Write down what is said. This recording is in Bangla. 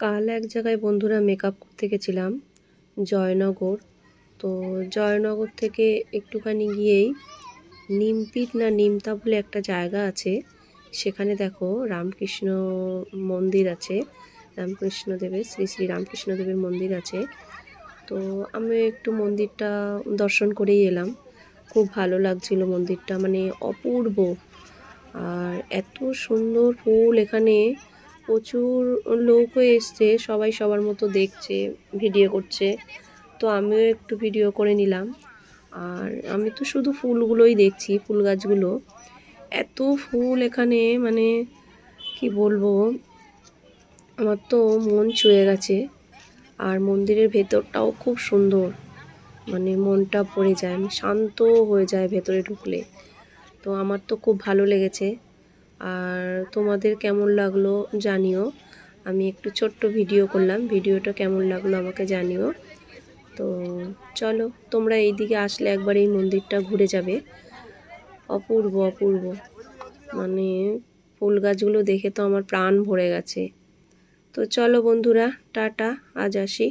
কাল এক জায়গায় বন্ধুরা মেকআপ করতে গেছিলাম, জয়নগর। তো জয়নগর থেকে একটুখানি গিয়েই নিমপিট না নিমতা বলে একটা জায়গা আছে, সেখানে দেখো রামকৃষ্ণ মন্দির আছে, রামকৃষ্ণদেবের শ্রী শ্রী রামকৃষ্ণদেবের মন্দির আছে। তো আমি একটু মন্দিরটা দর্শন করেই এলাম। খুব ভালো লাগছিল মন্দিরটা, মানে অপূর্ব। আর এত সুন্দর ফুল এখানে, প্রচুর লোকও এসছে, সবাই সবার মতো দেখছে, ভিডিও করছে। তো আমিও একটু ভিডিও করে নিলাম। আর আমি তো শুধু ফুলগুলোই দেখছি, ফুল গাছগুলো, এত ফুল এখানে, মানে কি বলবো, আমার তো মন ছুঁয়ে গেছে। আর মন্দিরের ভেতরটাও খুব সুন্দর, মানে মনটা ভরে যায়, শান্ত হয়ে যায় ভেতরে ঢুকলে। তো আমার তো খুব ভালো লেগেছে। আর তোমাদের কেমন লাগলো জানিও। আমি একটু ছোট্ট ভিডিও করলাম, ভিডিওটা কেমন লাগলো আমাকে জানিও। তো চলো, তোমরা এইদিকে আসলে একবার এই মন্দিরটা ঘুরে যাবে। অপূর্ব অপূর্ব, মানে ফুল গাছগুলো দেখে তো আমার প্রাণ ভরে গেছে। তো চলো বন্ধুরা, টাটা, আজ আসি।